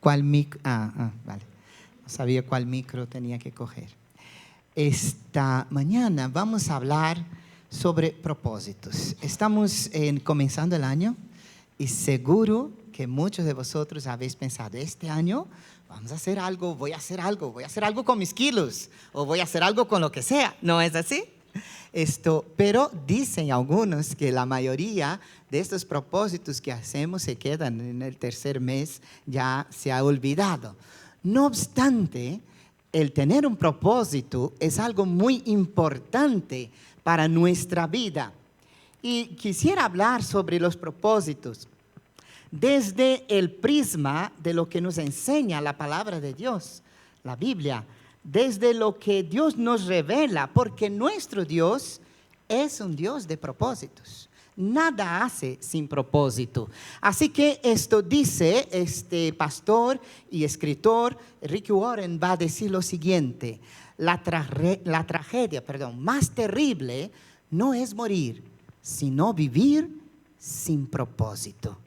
¿Cuál micro? Vale. No sabía cuál micro tenía que coger. Esta mañana vamos a hablar sobre propósitos. Estamos comenzando el año y seguro que muchos de vosotros habéis pensado, este año vamos a hacer algo, voy a hacer algo con mis kilos o voy a hacer algo con lo que sea. ¿No es así? Pero dicen algunos que la mayoría de estos propósitos que hacemos se quedan en el tercer mes, ya se ha olvidado. No obstante, el tener un propósito es algo muy importante para nuestra vida. Y quisiera hablar sobre los propósitos desde el prisma de lo que nos enseña la palabra de Dios, la Biblia, desde lo que Dios nos revela, porque nuestro Dios es un Dios de propósitos. Nada hace sin propósito. Así que esto dice este pastor y escritor Rick Warren, va a decir lo siguiente: la tragedia más terrible no es morir, sino vivir sin propósito.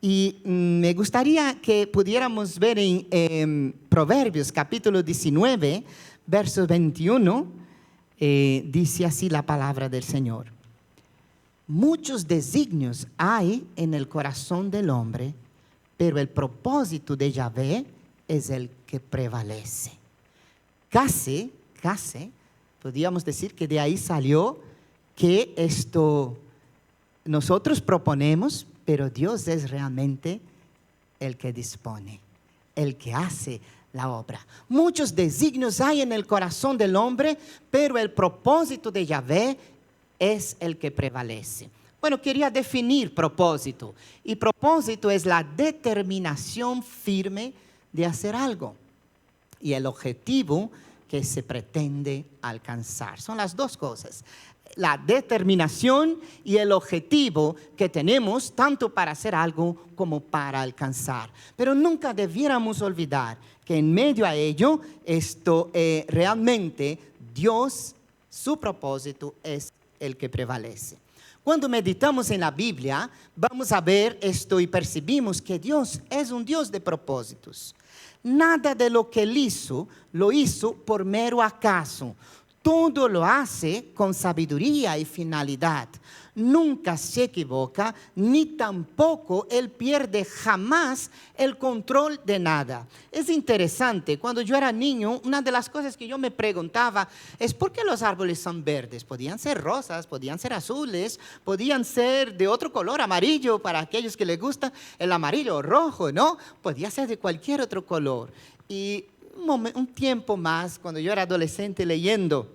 Y me gustaría que pudiéramos ver en Proverbios capítulo 19, verso 21, dice así la palabra del Señor. Muchos designios hay en el corazón del hombre, pero el propósito de Yahvé es el que prevalece. Casi, podríamos decir que de ahí salió que esto nosotros proponemos, pero Dios es realmente el que dispone, el que hace la obra. Muchos designios hay en el corazón del hombre, pero el propósito de Yahvé es el que prevalece. Bueno, quería definir propósito. Y propósito es la determinación firme de hacer algo y el objetivo que se pretende alcanzar. Son las dos cosas. La determinación y el objetivo que tenemos tanto para hacer algo como para alcanzar. Pero nunca debiéramos olvidar que en medio a ello, realmente Dios, su propósito es el que prevalece. Cuando meditamos en la Biblia, vamos a ver esto y percibimos que Dios es un Dios de propósitos. Nada de lo que Él hizo, lo hizo por mero acaso. Todo lo hace con sabiduría y finalidad. Nunca se equivoca, ni tampoco Él pierde jamás el control de nada. Es interesante, cuando yo era niño, una de las cosas que yo me preguntaba es ¿por qué los árboles son verdes? Podían ser rosas, podían ser azules, podían ser de otro color, amarillo, para aquellos que les gusta el amarillo o rojo, ¿no? Podía ser de cualquier otro color. Y un tiempo más, cuando yo era adolescente leyendo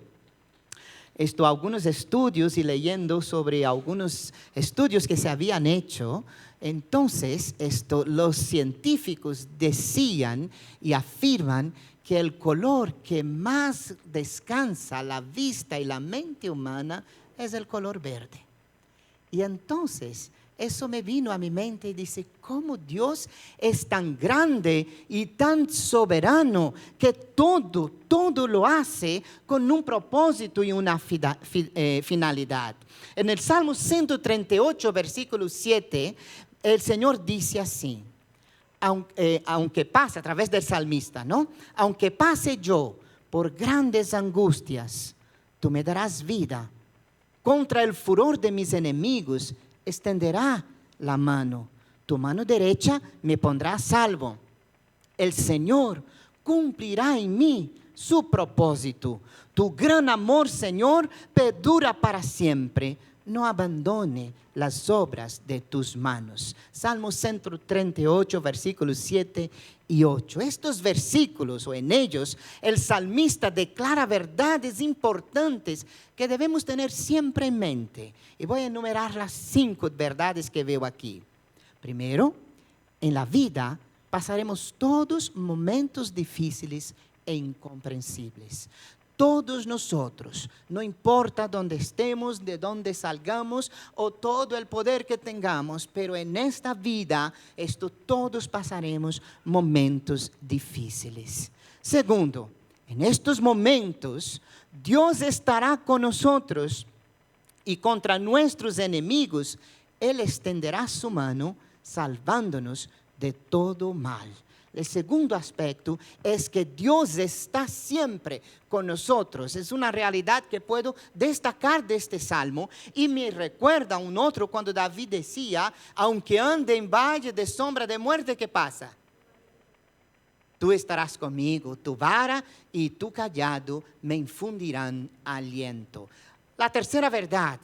algunos estudios y leyendo sobre algunos estudios que se habían hecho, entonces los científicos decían y afirman que el color que más descansa la vista y la mente humana es el color verde. Y entonces eso me vino a mi mente y dice, ¿cómo Dios es tan grande y tan soberano que todo lo hace con un propósito y una finalidad? En el Salmo 138, versículo 7, el Señor dice así, aunque pase, a través del salmista, ¿no? Aunque pase yo por grandes angustias, tú me darás vida. Contra el furor de mis enemigos extenderá la mano, tu mano derecha me pondrá a salvo. El Señor cumplirá en mí su propósito. Tu gran amor, Señor, perdura para siempre. No abandone las obras de tus manos. Salmo 138, versículos 7 y 8. Estos versículos, o en ellos, el salmista declara verdades importantes que debemos tener siempre en mente. Y voy a enumerar las 5 verdades que veo aquí. Primero, en la vida pasaremos todos momentos difíciles e incomprensibles. Todos nosotros, no importa dónde estemos, de dónde salgamos o todo el poder que tengamos, pero en esta vida todos pasaremos momentos difíciles. Segundo, en estos momentos Dios estará con nosotros y contra nuestros enemigos Él extenderá su mano salvándonos de todo mal. El segundo aspecto es que Dios está siempre con nosotros. Es una realidad que puedo destacar de este salmo y me recuerda un otro cuando David decía, aunque ande en valle de sombra de muerte, ¿qué pasa? Tú estarás conmigo, tu vara y tu cayado me infundirán aliento. La tercera verdad,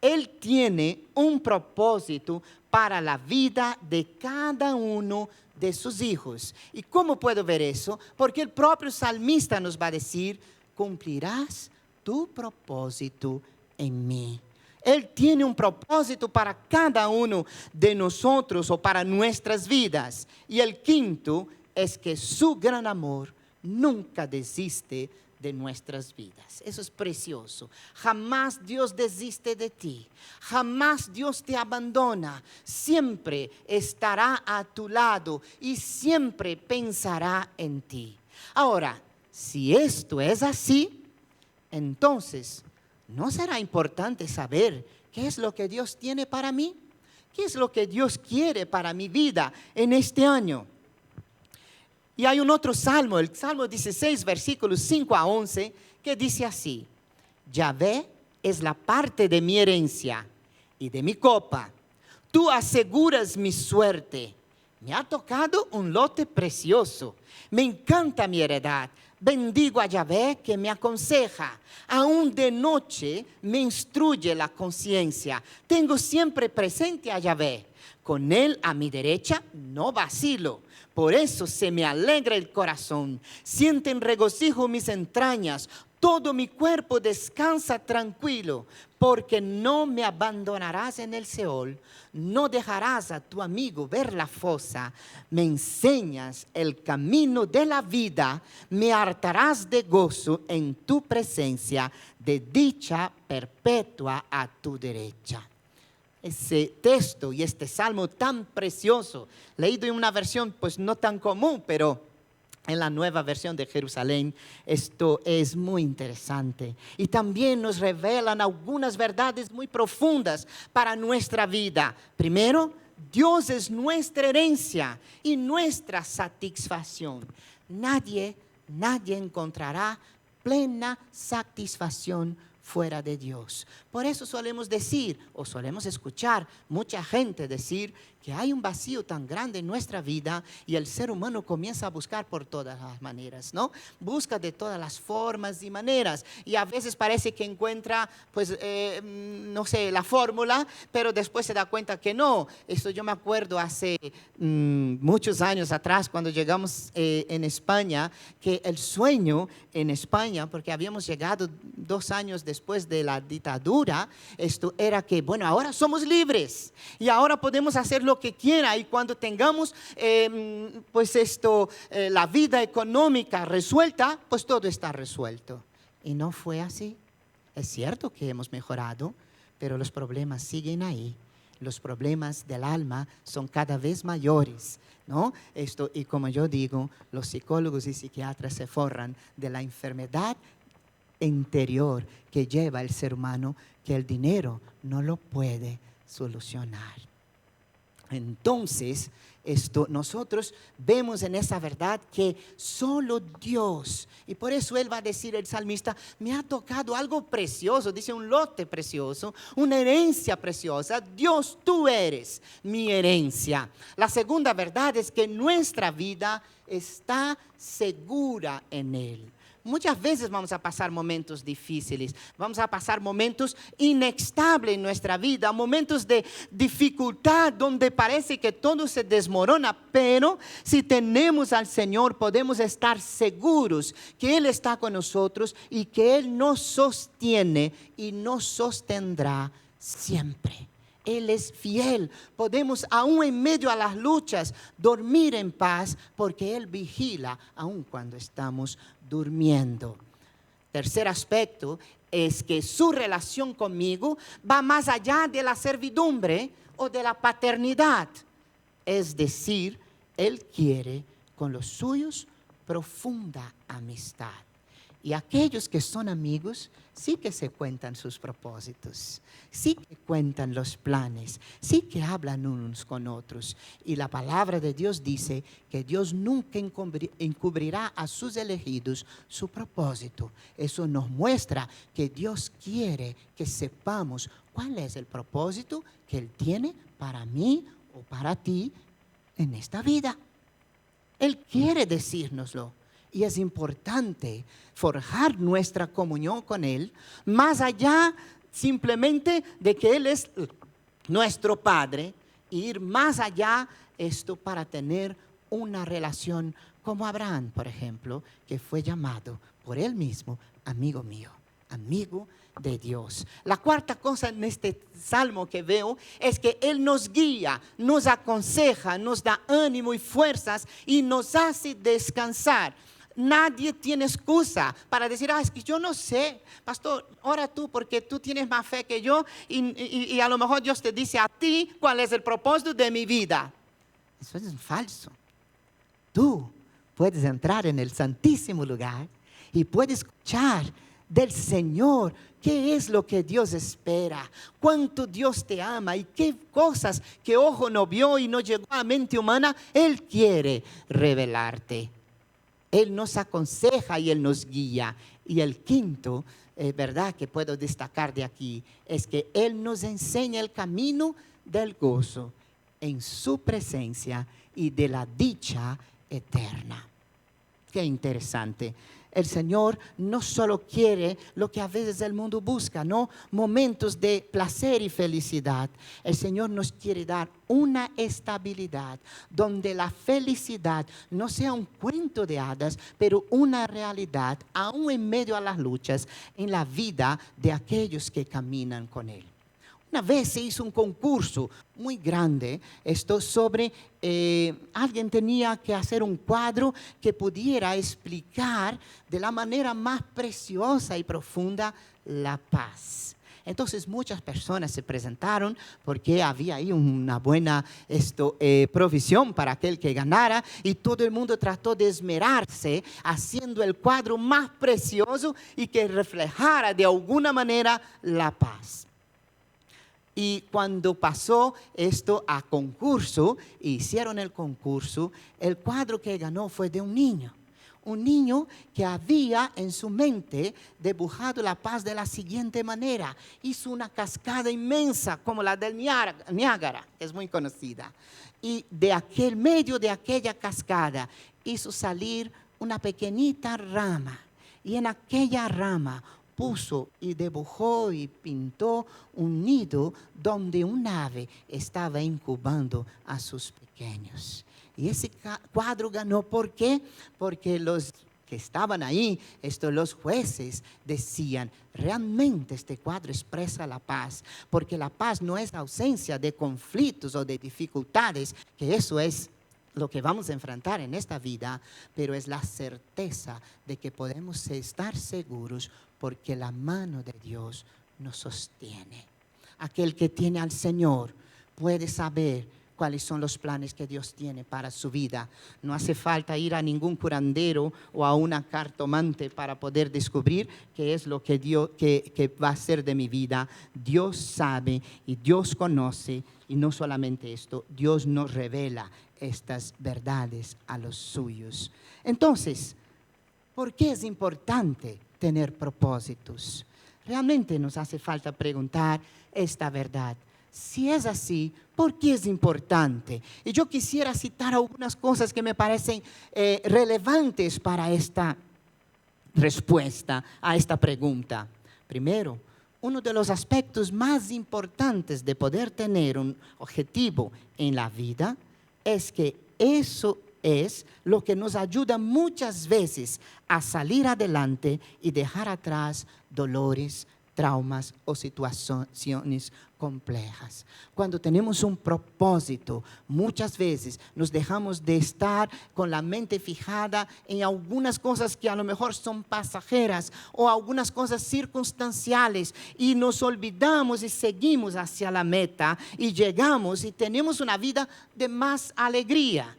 Él tiene un propósito para la vida de cada uno de sus hijos. ¿Y cómo puedo ver eso? Porque el propio salmista nos va a decir, cumplirás tu propósito en mí. Él tiene un propósito para cada uno de nosotros o para nuestras vidas. Y el quinto es que su gran amor nunca desiste de nuestras vidas. Eso es precioso. Jamás Dios desiste de ti. Jamás Dios te abandona. Siempre estará a tu lado y siempre pensará en ti. Ahora, si esto es así, entonces, ¿no será importante saber qué es lo que Dios tiene para mí? ¿Qué es lo que Dios quiere para mi vida en este año? Y hay un otro salmo, el Salmo 16, versículos 5 a 11, que dice así, Yahvé es la parte de mi herencia y de mi copa. Tú aseguras mi suerte. Me ha tocado un lote precioso. Me encanta mi heredad. Bendigo a Yahvé que me aconseja. Aún de noche me instruye la conciencia. Tengo siempre presente a Yahvé. Con Él a mi derecha no vacilo. Por eso se me alegra el corazón. Sienten regocijo mis entrañas. Todo mi cuerpo descansa tranquilo, porque no me abandonarás en el Seol, no dejarás a tu amigo ver la fosa, me enseñas el camino de la vida, me hartarás de gozo en tu presencia, de dicha perpetua a tu derecha. Ese texto y este salmo tan precioso, leído en una versión pues no tan común, pero en la nueva versión de Jerusalén, esto es muy interesante. Y también nos revelan algunas verdades muy profundas para nuestra vida. Primero, Dios es nuestra herencia y nuestra satisfacción. Nadie encontrará plena satisfacción fuera de Dios. Por eso solemos decir, o solemos escuchar mucha gente decir que hay un vacío tan grande en nuestra vida y el ser humano comienza a buscar por todas las maneras, ¿no? Busca de todas las formas y maneras y a veces parece que encuentra, pues, no sé, la fórmula, pero después se da cuenta que no. Esto yo me acuerdo hace muchos años atrás cuando llegamos en España, que el sueño en España, porque habíamos llegado 2 años después de la dictadura, esto era que, bueno, ahora somos libres y ahora podemos hacer lo que quiera y cuando tengamos pues la vida económica resuelta, pues todo está resuelto. Y no fue así. Es cierto que hemos mejorado, pero los problemas siguen ahí. Los problemas del alma son cada vez mayores, ¿no? Y como yo digo, los psicólogos y psiquiatras se forran de la enfermedad interior que lleva el ser humano, que el dinero no lo puede solucionar. Entonces, nosotros vemos en esa verdad que solo Dios, y por eso Él va a decir, el salmista, me ha tocado algo precioso, dice un lote precioso, una herencia preciosa. Dios, tú eres mi herencia. La segunda verdad es que nuestra vida está segura en Él. Muchas veces vamos a pasar momentos difíciles, vamos a pasar momentos inestables en nuestra vida, momentos de dificultad donde parece que todo se desmorona, pero si tenemos al Señor podemos estar seguros que Él está con nosotros y que Él nos sostiene y nos sostendrá siempre. Él es fiel. Podemos, aún en medio a las luchas, dormir en paz porque Él vigila aún cuando estamos durmiendo. Tercer aspecto es que su relación conmigo va más allá de la servidumbre o de la paternidad. Es decir, Él quiere con los suyos profunda amistad. Y aquellos que son amigos, sí que se cuentan sus propósitos, sí que cuentan los planes, sí que hablan unos con otros. Y la palabra de Dios dice que Dios nunca encubrirá a sus elegidos su propósito. Eso nos muestra que Dios quiere que sepamos cuál es el propósito que Él tiene para mí o para ti en esta vida. Él quiere decírnoslo. Y es importante forjar nuestra comunión con Él, más allá simplemente de que Él es nuestro Padre, e ir más allá esto para tener una relación como Abraham, por ejemplo, que fue llamado por Él mismo amigo mío, amigo de Dios. La cuarta cosa en este salmo que veo es que Él nos guía, nos aconseja, nos da ánimo y fuerzas y nos hace descansar. Nadie tiene excusa para decir, es que yo no sé, pastor, ora tú porque tú tienes más fe que yo y a lo mejor Dios te dice a ti cuál es el propósito de mi vida. Eso es falso. Tú puedes entrar en el santísimo lugar y puedes escuchar del Señor qué es lo que Dios espera, cuánto Dios te ama y qué cosas que ojo no vio y no llegó a mente humana, Él quiere revelarte. Él nos aconseja y Él nos guía. Y el quinto, verdad que puedo destacar de aquí, es que Él nos enseña el camino del gozo en su presencia y de la dicha eterna. Qué interesante. El Señor no solo quiere lo que a veces el mundo busca, ¿no? Momentos de placer y felicidad. El Señor nos quiere dar una estabilidad donde la felicidad no sea un cuento de hadas, pero una realidad, aún en medio a las luchas, en la vida de aquellos que caminan con Él. Una vez se hizo un concurso muy grande, esto sobre, alguien tenía que hacer un cuadro que pudiera explicar de la manera más preciosa y profunda la paz. Entonces muchas personas se presentaron porque había ahí una buena provisión para aquel que ganara y todo el mundo trató de esmerarse haciendo el cuadro más precioso y que reflejara de alguna manera la paz. Y cuando pasó esto a concurso, hicieron el concurso, el cuadro que ganó fue de un niño que había en su mente dibujado la paz de la siguiente manera. Hizo una cascada inmensa como la del Niágara, que es muy conocida. Y de aquel medio de aquella cascada hizo salir una pequeñita rama. Y en aquella rama puso y dibujó y pintó un nido donde un ave estaba incubando a sus pequeños. Y ese cuadro ganó, ¿por qué? Porque los que estaban ahí, los jueces decían, realmente este cuadro expresa la paz, porque la paz no es ausencia de conflictos o de dificultades, que eso es lo que vamos a enfrentar en esta vida, pero es la certeza de que podemos estar seguros porque la mano de Dios nos sostiene. Aquel que tiene al Señor puede saber cuáles son los planes que Dios tiene para su vida. No hace falta ir a ningún curandero o a una cartomante para poder descubrir qué es lo que Dios que va a ser de mi vida. Dios sabe y Dios conoce, y no solamente esto, Dios nos revela estas verdades a los suyos. Entonces, ¿por qué es importante tener propósitos? Realmente nos hace falta preguntar esta verdad. Si es así, ¿por qué es importante? Y yo quisiera citar algunas cosas que me parecen relevantes para esta respuesta a esta pregunta. Primero, uno de los aspectos más importantes de poder tener un objetivo en la vida es que eso es lo que nos ayuda muchas veces a salir adelante y dejar atrás dolores, traumas o situaciones complejas. Cuando tenemos un propósito, muchas veces nos dejamos de estar con la mente fijada en algunas cosas que a lo mejor son pasajeras o algunas cosas circunstanciales y nos olvidamos y seguimos hacia la meta y llegamos y tenemos una vida de más alegría.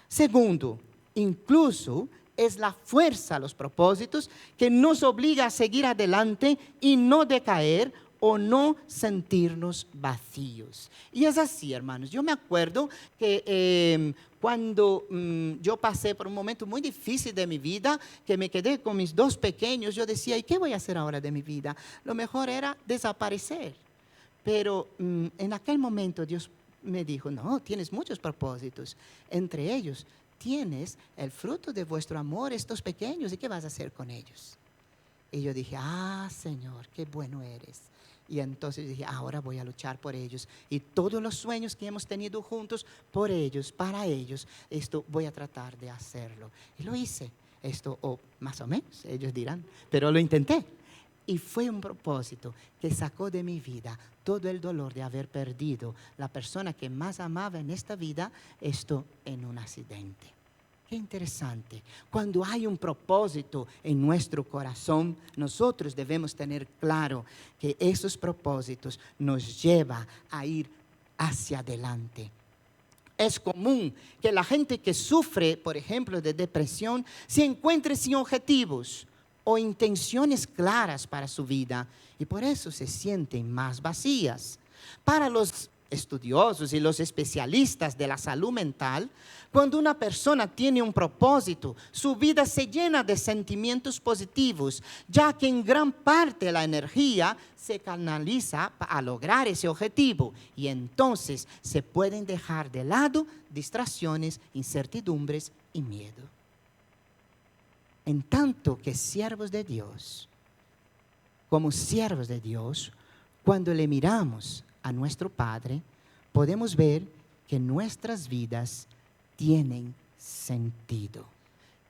Segundo, incluso es la fuerza, los propósitos, que nos obliga a seguir adelante y no decaer o no sentirnos vacíos. Y es así, hermanos. Yo me acuerdo que cuando yo pasé por un momento muy difícil de mi vida, que me quedé con mis 2 pequeños, yo decía, ¿y qué voy a hacer ahora de mi vida? Lo mejor era desaparecer. Pero en aquel momento Dios me dijo, no, tienes muchos propósitos. Entre ellos, tienes el fruto de vuestro amor, estos pequeños, ¿y qué vas a hacer con ellos? Y yo dije, Señor, qué bueno eres. Y entonces dije, ahora voy a luchar por ellos. Y todos los sueños que hemos tenido juntos, por ellos, para ellos, esto voy a tratar de hacerlo. Y lo hice. Esto, o más o menos, ellos dirán, pero lo intenté. Y fue un propósito que sacó de mi vida todo el dolor de haber perdido la persona que más amaba en esta vida, esto en un accidente. Qué interesante. Cuando hay un propósito en nuestro corazón, nosotros debemos tener claro que esos propósitos nos llevan a ir hacia adelante. Es común que la gente que sufre, por ejemplo, de depresión, se encuentre sin objetivos o intenciones claras para su vida y por eso se sienten más vacías. Para los estudiosos y los especialistas de la salud mental, cuando una persona tiene un propósito, su vida se llena de sentimientos positivos, ya que en gran parte la energía se canaliza a lograr ese objetivo y entonces se pueden dejar de lado distracciones, incertidumbres y miedo. En tanto que siervos de Dios, como siervos de Dios, cuando le miramos a nuestro Padre, podemos ver que nuestras vidas tienen sentido.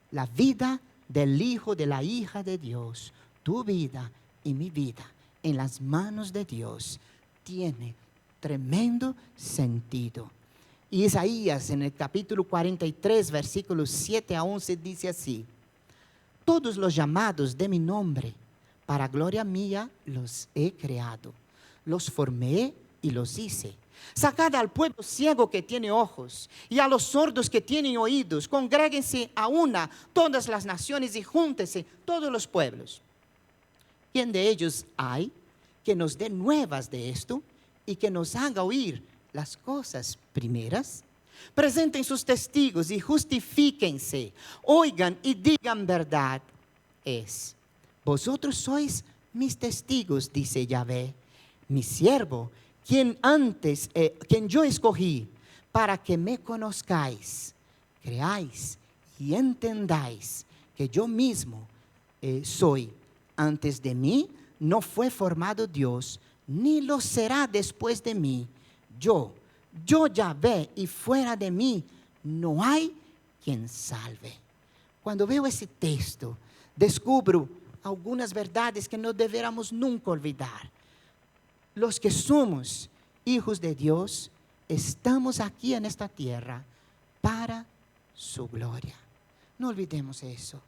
La vida del Hijo, de la hija de Dios, tu vida y mi vida, en las manos de Dios, tiene tremendo sentido. Y Isaías en el capítulo 43, versículos 7 a 11 dice así: todos los llamados de mi nombre, para gloria mía los he creado, los formé y los hice. Sacad al pueblo ciego que tiene ojos y a los sordos que tienen oídos. Congréguense a una todas las naciones y júntense todos los pueblos. ¿Quién de ellos hay que nos dé nuevas de esto y que nos haga oír las cosas primeras? Presenten sus testigos y justifíquense. Oigan y digan verdad. Vosotros sois mis testigos, dice Yahvé, mi siervo, quien yo escogí, para que me conozcáis, creáis y entendáis que yo mismo soy. Antes de mí no fue formado Dios, ni lo será después de mí. Yo Yahvé, y fuera de mí no hay quien salve. Cuando veo ese texto, descubro algunas verdades que no deberíamos nunca olvidar. Los que somos hijos de Dios, estamos aquí en esta tierra para su gloria. No olvidemos eso.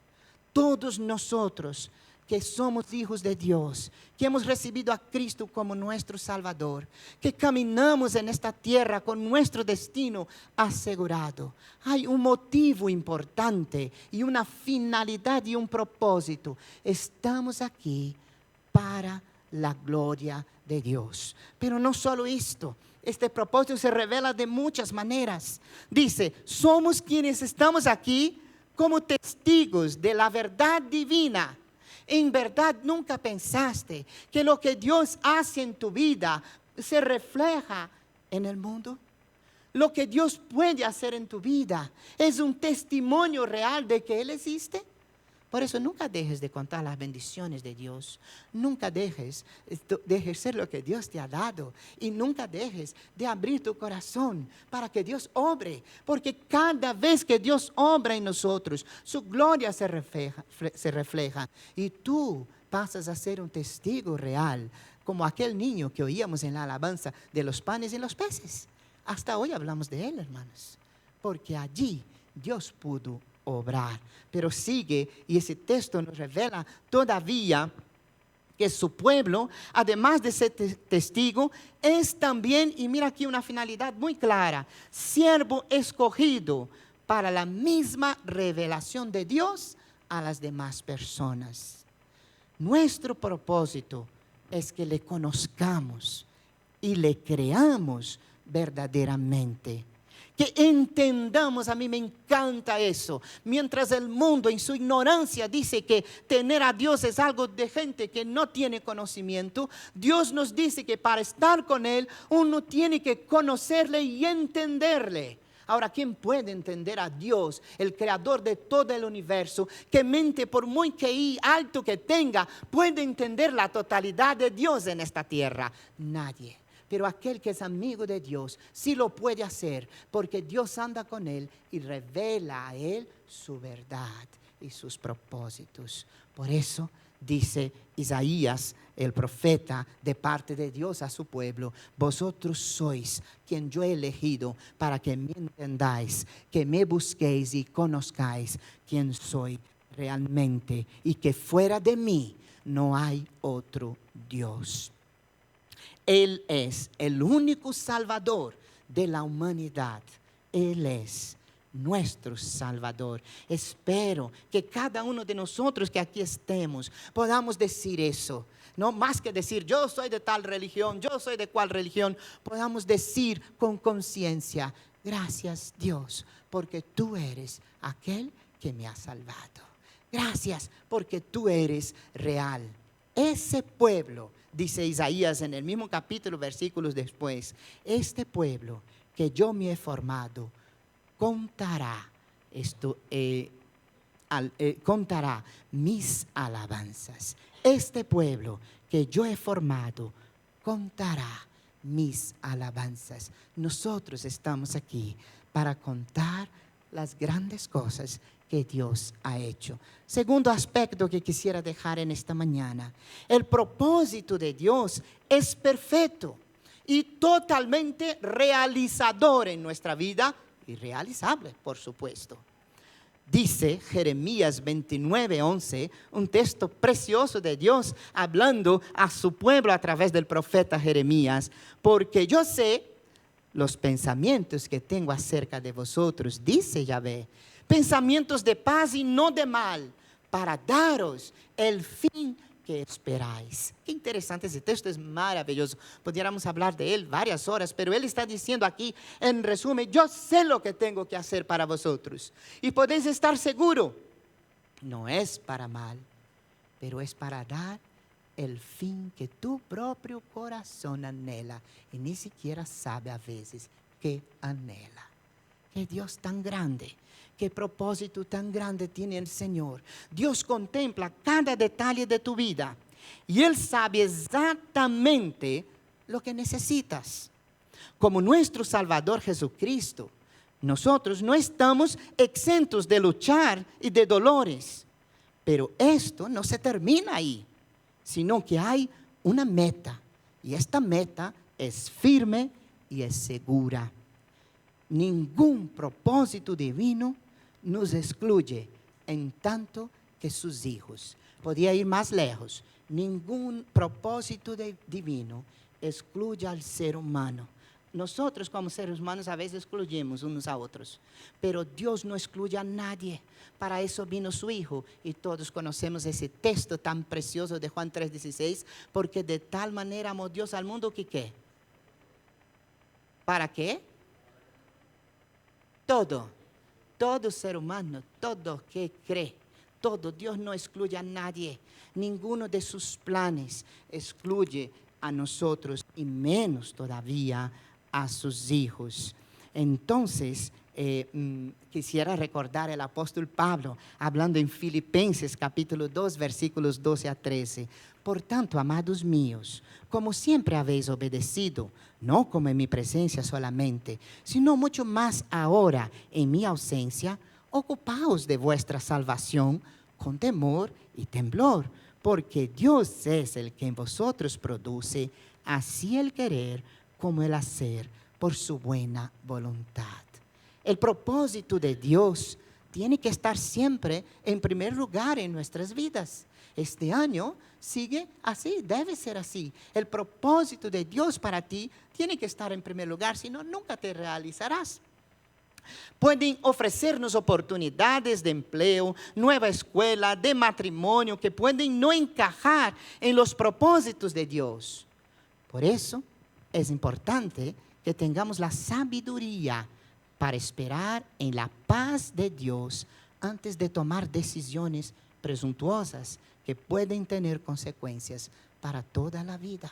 Todos nosotros que somos hijos de Dios, que hemos recibido a Cristo como nuestro Salvador, que caminamos en esta tierra con nuestro destino asegurado, hay un motivo importante y una finalidad y un propósito. Estamos aquí para la gloria de Dios. Pero no solo esto, este propósito se revela de muchas maneras. Dice, somos quienes estamos aquí como testigos de la verdad divina. En verdad, nunca pensaste que lo que Dios hace en tu vida se refleja en el mundo. Lo que Dios puede hacer en tu vida es un testimonio real de que Él existe. Por eso nunca dejes de contar las bendiciones de Dios. Nunca dejes de ejercer lo que Dios te ha dado. Y nunca dejes de abrir tu corazón para que Dios obre. Porque cada vez que Dios obra en nosotros, su gloria se refleja. Y tú pasas a ser un testigo real, como aquel niño que oíamos en la alabanza de los panes y los peces. Hasta hoy hablamos de él, hermanos. Porque allí Dios pudo obrar. Pero sigue, y ese texto nos revela todavía que su pueblo, además de ser testigo, es también, y mira aquí una finalidad muy clara, siervo escogido para la misma revelación de Dios a las demás personas. Nuestro propósito es que le conozcamos y le creamos verdaderamente. Que entendamos, a mí me encanta eso. Mientras el mundo en su ignorancia dice que tener a Dios es algo de gente que no tiene conocimiento, Dios nos dice que para estar con Él uno tiene que conocerle y entenderle. Ahora, ¿quién puede entender a Dios, el creador de todo el universo? ¿Qué mente, por muy QI alto que tenga, puede entender la totalidad de Dios en esta tierra? Nadie. Pero aquel que es amigo de Dios sí lo puede hacer, porque Dios anda con él y revela a él su verdad y sus propósitos. Por eso dice Isaías, el profeta, de parte de Dios a su pueblo: vosotros sois quien yo he elegido para que me entendáis, que me busquéis y conozcáis quién soy realmente, y que fuera de mí no hay otro Dios. Él es el único Salvador de la humanidad. Él es nuestro Salvador. Espero que cada uno de nosotros que aquí estemos podamos decir eso. No más que decir yo soy de tal religión, yo soy de cual religión. Podamos decir con conciencia: gracias Dios, porque tú eres aquel que me ha salvado. Gracias porque tú eres real. Ese pueblo, dice Isaías en el mismo capítulo, versículos después: este pueblo que yo me he formado contará contará mis alabanzas. Este pueblo que yo he formado contará mis alabanzas. Nosotros estamos aquí para contar las grandes cosas que Dios ha hecho. Segundo aspecto que quisiera dejar en esta mañana: el propósito de Dios es perfecto y totalmente realizador en nuestra vida, y realizable, por supuesto. Dice Jeremías 29:11, un texto precioso de Dios hablando a su pueblo a través del profeta Jeremías: porque yo sé los pensamientos que tengo acerca de vosotros, dice Yahvé, pensamientos de paz y no de mal, para daros el fin que esperáis. Qué interesante ese texto, es maravilloso. Pudiéramos hablar de él varias horas, pero él está diciendo aquí, en resumen: yo sé lo que tengo que hacer para vosotros. Y podéis estar seguros, no es para mal, pero es para dar el fin que tu propio corazón anhela y ni siquiera sabe a veces qué anhela. Qué Dios tan grande, qué propósito tan grande tiene el Señor. Dios contempla cada detalle de tu vida y Él sabe exactamente lo que necesitas. Como nuestro Salvador Jesucristo, nosotros no estamos exentos de luchar y de dolores. Pero esto no se termina ahí, sino que hay una meta, y esta meta es firme y es segura. Ningún propósito divino nos excluye en tanto que sus hijos. Podría ir más lejos: ningún propósito divino excluye al ser humano. Nosotros como seres humanos a veces excluimos unos a otros, pero Dios no excluye a nadie. Para eso vino su Hijo, y todos conocemos ese texto tan precioso de Juan 3:16, porque de tal manera amó Dios al mundo que ¿qué? ¿Para qué? Todo ser humano, todo que cree, todo. Dios no excluye a nadie. Ninguno de sus planes excluye a nosotros, y menos todavía a sus hijos. Entonces, quisiera recordar el apóstol Pablo hablando en Filipenses capítulo 2 versículos 12 a 13. Por tanto, amados míos, como siempre habéis obedecido, no como en mi presencia solamente, sino mucho más ahora en mi ausencia, ocupaos de vuestra salvación con temor y temblor, porque Dios es el que en vosotros produce así el querer como el hacer por su buena voluntad. El propósito de Dios tiene que estar siempre en primer lugar en nuestras vidas. Este año sigue así, debe ser así. El propósito de Dios para ti tiene que estar en primer lugar, si no, nunca te realizarás. Pueden ofrecernos oportunidades de empleo, nueva escuela, de matrimonio, que pueden no encajar en los propósitos de Dios. Por eso es importante que tengamos la sabiduría para esperar en la paz de Dios antes de tomar decisiones presuntuosas que pueden tener consecuencias para toda la vida.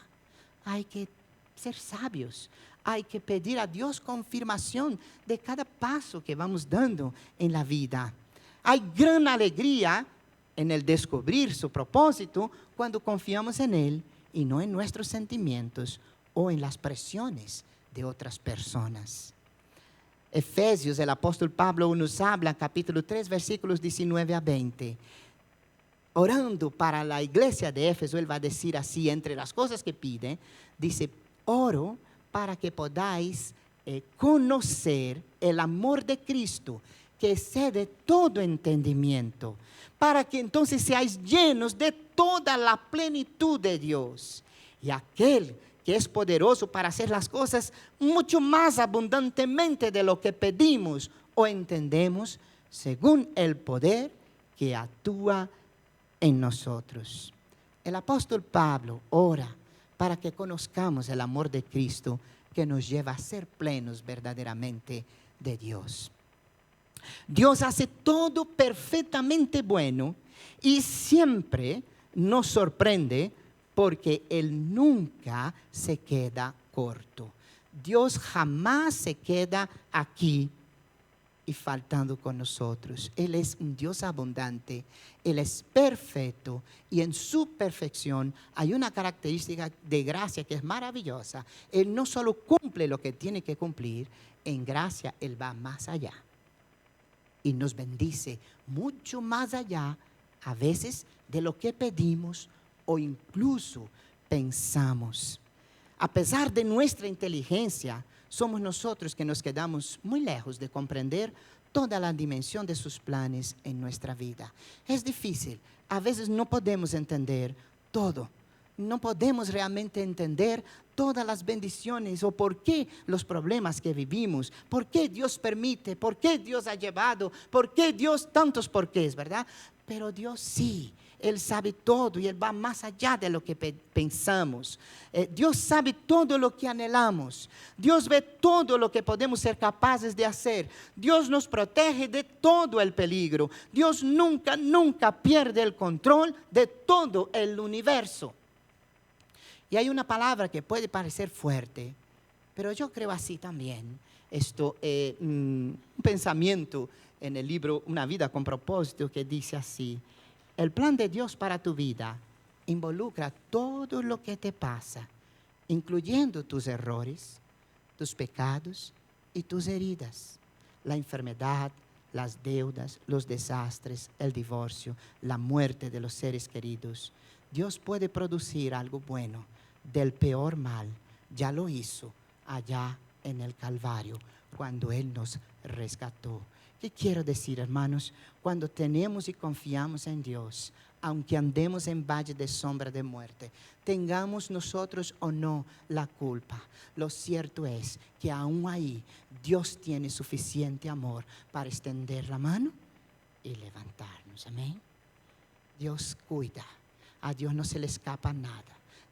Hay que ser sabios, hay que pedir a Dios confirmación de cada paso que vamos dando en la vida. Hay gran alegría en el descubrir su propósito cuando confiamos en Él y no en nuestros sentimientos o en las presiones de otras personas. Efesios, el apóstol Pablo nos habla, capítulo 3, versículos 19 a 20. Orando para la iglesia de Éfeso, él va a decir así, entre las cosas que pide, dice: oro para que podáis conocer el amor de Cristo, que excede todo entendimiento, para que entonces seáis llenos de toda la plenitud de Dios. Y aquel que es poderoso para hacer las cosas mucho más abundantemente de lo que pedimos o entendemos, según el poder que actúa en nosotros. El apóstol Pablo ora para que conozcamos el amor de Cristo, que nos lleva a ser plenos verdaderamente de Dios. Dios hace todo perfectamente bueno y siempre nos sorprende, porque Él nunca se queda corto. Dios jamás se queda aquí y faltando con nosotros. Él es un Dios abundante, Él es perfecto, y en su perfección hay una característica de gracia que es maravillosa. Él no solo cumple lo que tiene que cumplir, en gracia Él va más allá y nos bendice mucho más allá, a veces, de lo que pedimos o incluso pensamos. A pesar de nuestra inteligencia, somos nosotros que nos quedamos muy lejos de comprender toda la dimensión de sus planes en nuestra vida. Es difícil, a veces no podemos entender todo. No podemos realmente entender todas las bendiciones o por qué los problemas que vivimos, por qué Dios permite, por qué Dios ha llevado, por qué Dios, tantos porqués, ¿verdad? Pero Dios sí. Él sabe todo y Él va más allá de lo que pensamos. Dios sabe todo lo que anhelamos. Dios ve todo lo que podemos ser capaces de hacer. Dios nos protege de todo el peligro. Dios nunca, nunca pierde el control de todo el universo. Y hay una palabra que puede parecer fuerte, pero yo creo así también. Un pensamiento en el libro Una vida con propósito, que dice así: el plan de Dios para tu vida involucra todo lo que te pasa, incluyendo tus errores, tus pecados y tus heridas, la enfermedad, las deudas, los desastres, el divorcio, la muerte de los seres queridos. Dios puede producir algo bueno del peor mal. Ya lo hizo allá en el Calvario, cuando Él nos rescató. ¿Qué quiero decir, hermanos? Cuando tenemos y confiamos en Dios, aunque andemos en valle de sombra de muerte, tengamos nosotros o no la culpa, lo cierto es que aún ahí Dios tiene suficiente amor para extender la mano y levantarnos. Amén. Dios cuida, a Dios no se le escapa nada.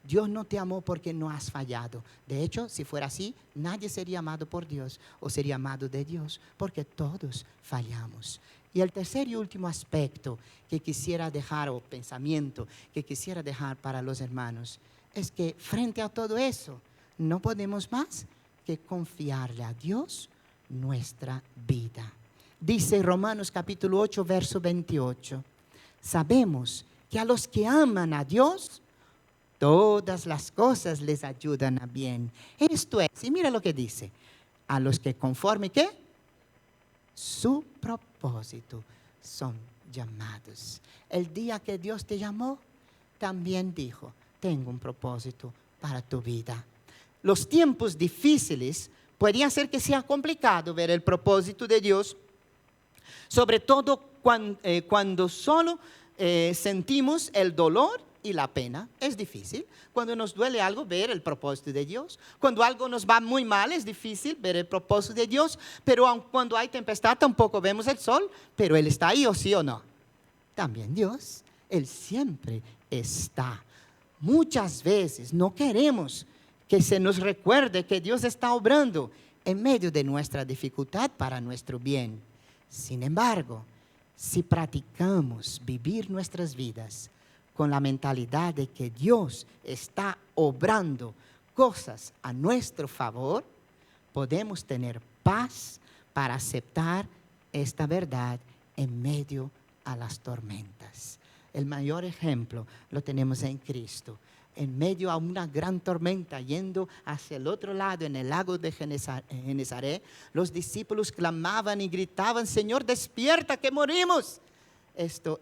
Dios no te amó porque no has fallado. De hecho, si fuera así, nadie sería amado por Dios o sería amado de Dios, porque todos fallamos. Y el tercer y último aspecto que quisiera dejar, o pensamiento que quisiera dejar para los hermanos, es que frente a todo eso, no podemos más que confiarle a Dios nuestra vida. Dice Romanos capítulo 8, verso 28. Sabemos que a los que aman a Dios, todas las cosas les ayudan a bien. Esto es, y mira lo que dice: a los que conforme, ¿qué? Su propósito son llamados. El día que Dios te llamó, también dijo: tengo un propósito para tu vida. Los tiempos difíciles podrían hacer que sea complicado ver el propósito de Dios, sobre todo cuando solo sentimos el dolor y la pena es difícil. Cuando nos duele algo, ver el propósito de Dios. Cuando algo nos va muy mal, es difícil ver el propósito de Dios. Pero aun cuando hay tempestad, tampoco vemos el sol. Pero Él está ahí, o sí o no. También Dios, Él siempre está. Muchas veces no queremos que se nos recuerde que Dios está obrando en medio de nuestra dificultad para nuestro bien. Sin embargo, si practicamos vivir nuestras vidas con la mentalidad de que Dios está obrando cosas a nuestro favor, podemos tener paz para aceptar esta verdad en medio a las tormentas. El mayor ejemplo lo tenemos en Cristo. En medio a una gran tormenta, yendo hacia el otro lado, en el lago de Genesaret, los discípulos clamaban y gritaban: Señor, despierta, que morimos.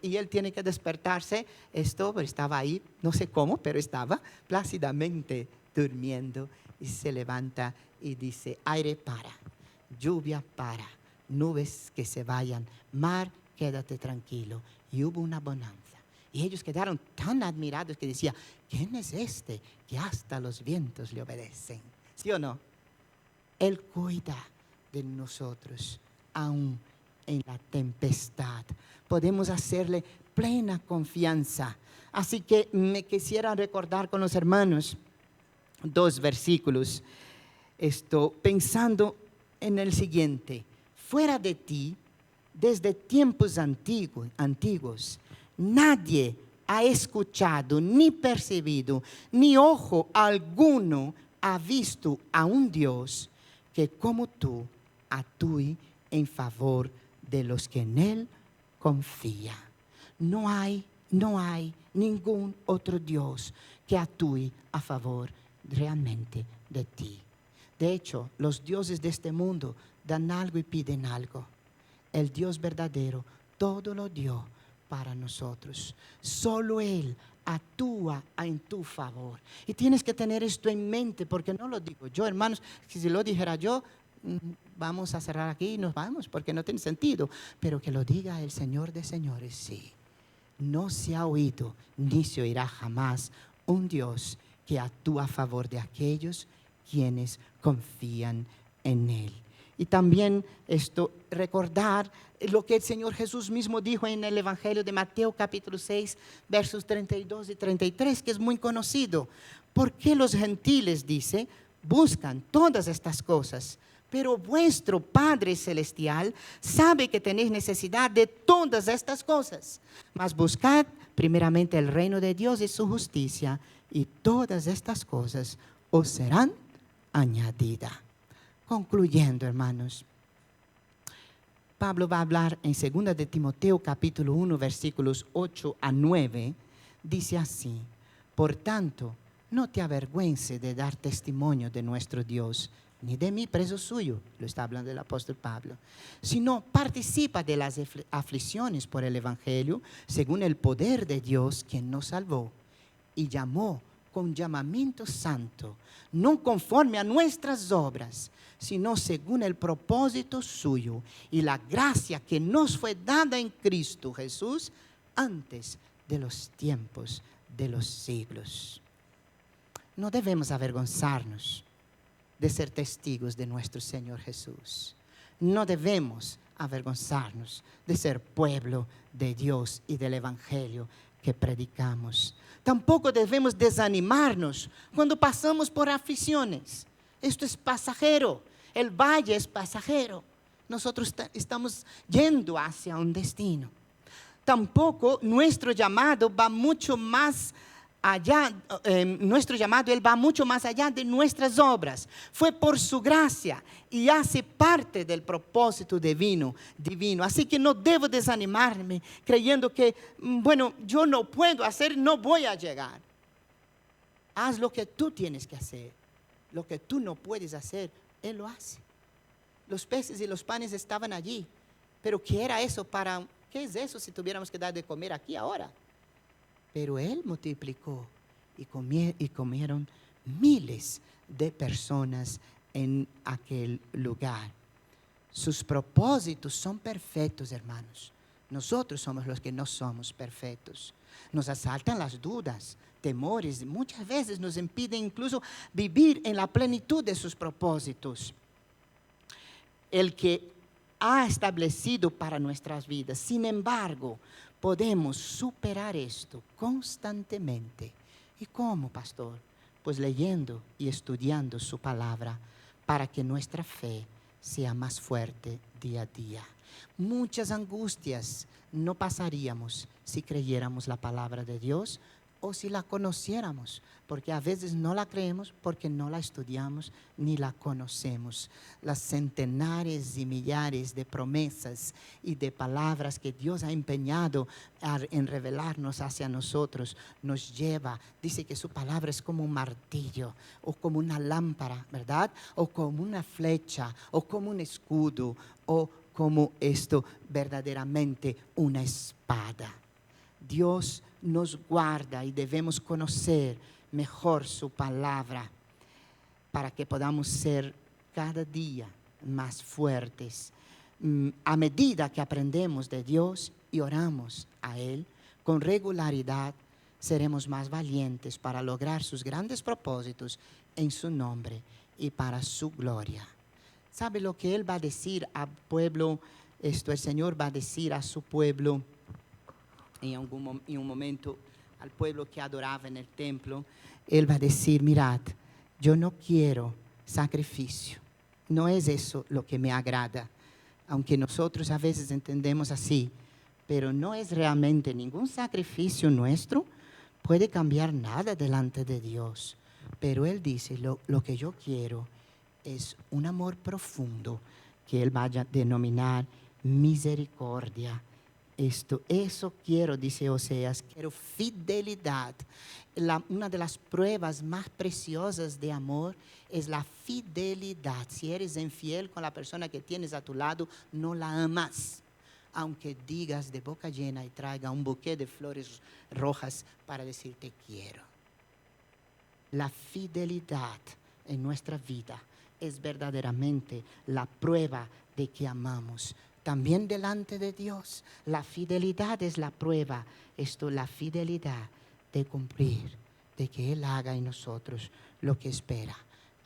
Y Él tiene que despertarse. Estaba ahí, no sé cómo, pero estaba plácidamente durmiendo. Y se levanta y dice: aire para, lluvia para, nubes que se vayan, mar, quédate tranquilo. Y hubo una bonanza. Y ellos quedaron tan admirados que decían: ¿quién es este que hasta los vientos le obedecen? ¿Sí o no? Él cuida de nosotros, aún en la tempestad. Podemos hacerle plena confianza. Así que me quisiera recordar con los hermanos 2 versículos. Pensando en el siguiente: fuera de ti, desde tiempos antiguos, nadie ha escuchado, ni percibido, ni ojo alguno ha visto a un Dios que como tú actúe en favor de los que en Él confían. No hay ningún otro Dios que actúe a favor realmente de ti. De hecho, los dioses de este mundo dan algo y piden algo. El Dios verdadero todo lo dio para nosotros. Solo Él actúa en tu favor. Y tienes que tener esto en mente, porque no lo digo yo, hermanos. Si lo dijera yo, vamos a cerrar aquí y nos vamos, porque no tiene sentido. Pero que lo diga el Señor de señores, sí. No se ha oído ni se oirá jamás un Dios que actúa a favor de aquellos quienes confían en Él. Y también recordar lo que el Señor Jesús mismo dijo en el Evangelio de Mateo capítulo 6, versos 32 y 33, que es muy conocido. ¿Por qué los gentiles, dice, buscan todas estas cosas? Pero vuestro Padre Celestial sabe que tenéis necesidad de todas estas cosas. Mas buscad primeramente el reino de Dios y su justicia, y todas estas cosas os serán añadidas. Concluyendo, hermanos, Pablo va a hablar en 2 de Timoteo capítulo 1 versículos 8 a 9. Dice así: por tanto, no te avergüences de dar testimonio de nuestro Dios, ni de mí, preso suyo, lo está hablando el apóstol Pablo, sino participa de las aflicciones por el Evangelio, según el poder de Dios, quien nos salvó y llamó con llamamiento santo, no conforme a nuestras obras, sino según el propósito suyo y la gracia que nos fue dada en Cristo Jesús antes de los tiempos de los siglos. No debemos avergonzarnos de ser testigos de nuestro Señor Jesús. No debemos avergonzarnos de ser pueblo de Dios y del Evangelio que predicamos. Tampoco debemos desanimarnos cuando pasamos por aflicciones. Esto es pasajero. El valle es pasajero. Nosotros estamos yendo hacia un destino. Tampoco nuestro llamado va mucho más allá. Nuestro llamado, Él va mucho más allá de nuestras obras. Fue por su gracia y hace parte del propósito divino. Así que no debo desanimarme creyendo que, bueno, yo no puedo hacer, no voy a llegar. Haz lo que tú tienes que hacer. Lo que tú no puedes hacer, Él lo hace. Los peces y los panes estaban allí. Pero ¿qué era eso para? ¿Qué es eso si tuviéramos que dar de comer aquí ahora? Pero Él multiplicó y comieron miles de personas en aquel lugar. Sus propósitos son perfectos, hermanos. Nosotros somos los que no somos perfectos. Nos asaltan las dudas, temores, y muchas veces nos impiden incluso vivir en la plenitud de sus propósitos. El que ha establecido para nuestras vidas. Sin embargo, podemos superar esto constantemente. ¿Y cómo, pastor? Pues leyendo y estudiando su palabra para que nuestra fe sea más fuerte día a día. Muchas angustias no pasaríamos si creyéramos la palabra de Dios o si la conociéramos, porque a veces no la creemos porque no la estudiamos ni la conocemos. Las centenares y millares de promesas y de palabras que Dios ha empeñado en revelarnos hacia nosotros nos lleva. Dice que su palabra es como un martillo o como una lámpara, ¿verdad? O como una flecha o como un escudo o como esto verdaderamente una espada. Dios nos guarda y debemos conocer mejor su palabra para que podamos ser cada día más fuertes. A medida que aprendemos de Dios y oramos a Él con regularidad, seremos más valientes para lograr sus grandes propósitos en su nombre y para su gloria. ¿Sabe lo que Él va a decir al pueblo? El Señor va a decir a su pueblo en un momento, al pueblo que adoraba en el templo. Él va a decir: mirad, yo no quiero sacrificio. No es eso lo que me agrada. Aunque nosotros a veces entendemos así, pero no es realmente ningún sacrificio nuestro. Puede cambiar nada delante de Dios. Pero Él dice, lo que yo quiero es un amor profundo que Él vaya a denominar misericordia. Eso quiero, dice Oseas, quiero fidelidad. Una de las pruebas más preciosas de amor es la fidelidad. Si eres infiel con la persona que tienes a tu lado, no la amas. Aunque digas de boca llena y traiga un buqué de flores rojas para decirte quiero. La fidelidad en nuestra vida es verdaderamente la prueba de que amamos. También delante de Dios, la fidelidad es la prueba. La fidelidad de cumplir, de que Él haga en nosotros lo que espera,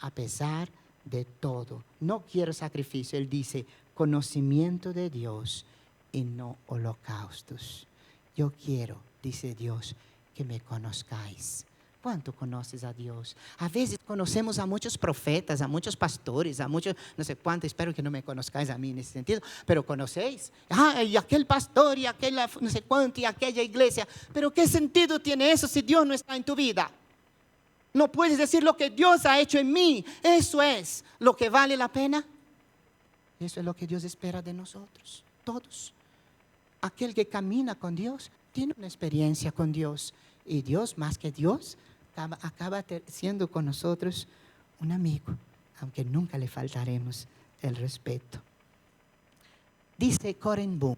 a pesar de todo. No quiero sacrificio, Él dice, conocimiento de Dios y no holocaustos. Yo quiero, dice Dios, que me conozcáis. ¿Cuánto conoces a Dios? A veces conocemos a muchos profetas, a muchos pastores, a muchos, no sé cuánto, espero que no me conozcáis a mí en ese sentido, pero conocéis, y aquel pastor y aquella, no sé cuánto, y aquella iglesia. Pero ¿qué sentido tiene eso si Dios no está en tu vida? No puedes decir lo que Dios ha hecho en mí. Eso es lo que vale la pena. Eso es lo que Dios espera de nosotros, todos. Aquel que camina con Dios tiene una experiencia con Dios. Y Dios, más que Dios, acaba siendo con nosotros un amigo, aunque nunca le faltaremos el respeto. Dice Corinne Boom.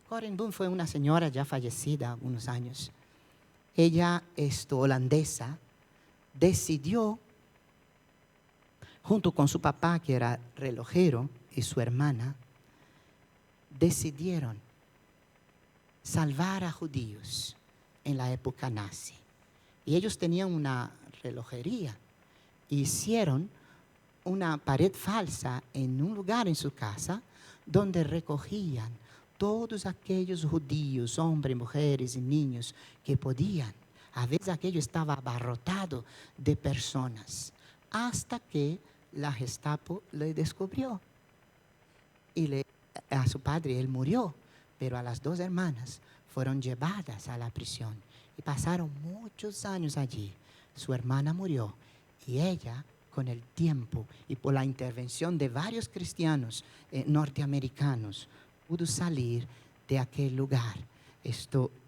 Corinne Boom fue una señora ya fallecida unos años. Ella, holandesa, decidió, junto con su papá, que era relojero, y su hermana, decidieron salvar a judíos en la época nazi. Y ellos tenían una relojería. Hicieron una pared falsa en un lugar en su casa donde recogían todos aquellos judíos, hombres, mujeres y niños que podían. A veces aquello estaba abarrotado de personas, hasta que la Gestapo le descubrió. Y a su padre, él murió, pero a las dos hermanas fueron llevadas a la prisión y pasaron muchos años allí. Su hermana murió y ella, con el tiempo y por la intervención de varios cristianos norteamericanos, pudo salir de aquel lugar.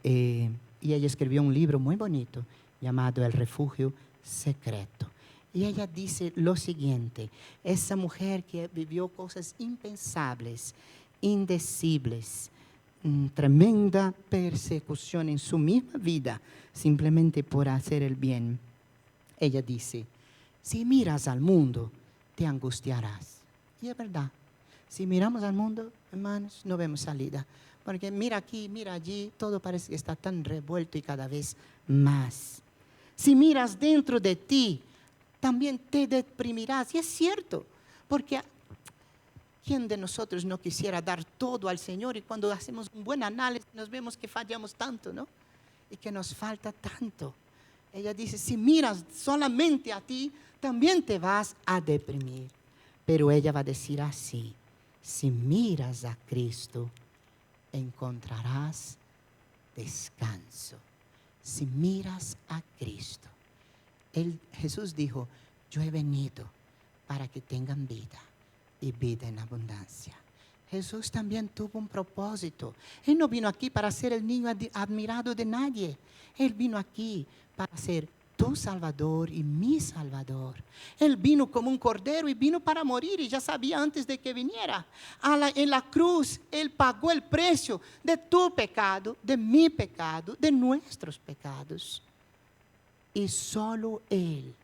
Y ella escribió un libro muy bonito llamado El Refugio Secreto. Y ella dice lo siguiente: esa mujer que vivió cosas impensables, indecibles, tremenda persecución en su misma vida, simplemente por hacer el bien. Ella dice: si miras al mundo, te angustiarás. Y es verdad. Si miramos al mundo, hermanos, no vemos salida. Porque mira aquí, mira allí, todo parece que está tan revuelto y cada vez más. Si miras dentro de ti, también te deprimirás. Y es cierto, porque ¿quién de nosotros no quisiera dar todo al Señor? Y cuando hacemos un buen análisis nos vemos que fallamos tanto, ¿no? Y que nos falta tanto. Ella dice, si miras solamente a ti, también te vas a deprimir. Pero ella va a decir así, si miras a Cristo, encontrarás descanso. Si miras a Cristo. Jesús dijo, yo he venido para que tengan vida y vida en abundancia. Jesús también tuvo un propósito. Él no vino aquí para ser el niño admirado de nadie. Él vino aquí para ser tu Salvador y mi Salvador. Él vino como un cordero y vino para morir y ya sabía antes de que viniera. En la cruz, Él pagó el precio de tu pecado, de mi pecado, de nuestros pecados. Y solo Él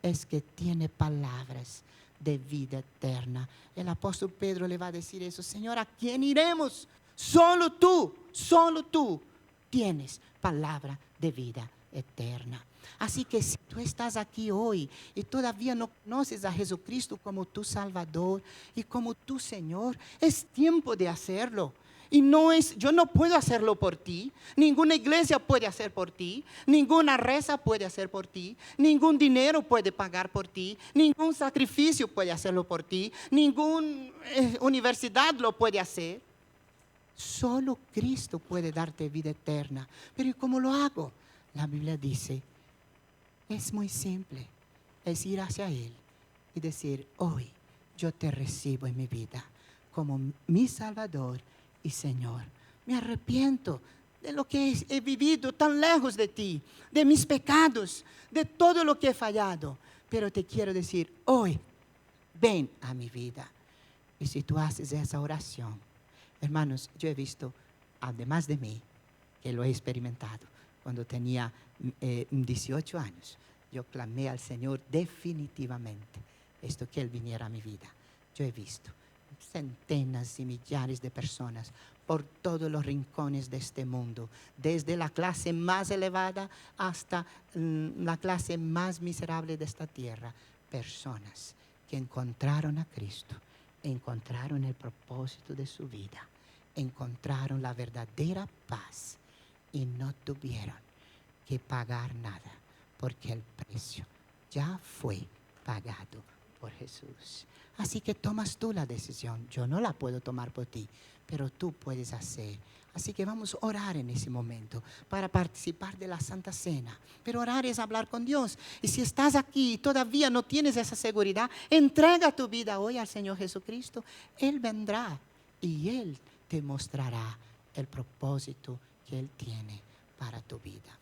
es que tiene palabras de vida eterna. El apóstol Pedro le va a decir eso, Señor, ¿a quién iremos? Solo tú tienes palabra de vida eterna. Así que si tú estás aquí hoy y todavía no conoces a Jesucristo como tu Salvador y como tu Señor, es tiempo de hacerlo. Y yo no puedo hacerlo por ti, ninguna iglesia puede hacer por ti, ninguna reza puede hacer por ti, ningún dinero puede pagar por ti, ningún sacrificio puede hacerlo por ti, ninguna universidad lo puede hacer. Solo Cristo puede darte vida eterna. Pero ¿y cómo lo hago? La Biblia dice, es muy simple, es ir hacia Él y decir, hoy yo te recibo en mi vida como mi Salvador y Señor. Me arrepiento de lo que he vivido tan lejos de ti, de mis pecados, de todo lo que he fallado. Pero te quiero decir, hoy, ven a mi vida. Y si tú haces esa oración, hermanos, yo he visto, además de mí, que lo he experimentado, cuando tenía 18 años, yo clamé al Señor definitivamente, esto que Él viniera a mi vida. Yo he visto centenas y millares de personas por todos los rincones de este mundo, desde la clase más elevada hasta la clase más miserable de esta tierra, personas que encontraron a Cristo, encontraron el propósito de su vida, encontraron la verdadera paz y no tuvieron que pagar nada, porque el precio ya fue pagado por Jesús. Así que tomas tú la decisión. Yo no la puedo tomar por ti, pero tú puedes hacer. Así que vamos a orar en ese momento para participar de la Santa Cena. Pero orar es hablar con Dios. Y si estás aquí y todavía no tienes esa seguridad, entrega tu vida hoy al Señor Jesucristo. Él vendrá y Él te mostrará el propósito que Él tiene para tu vida.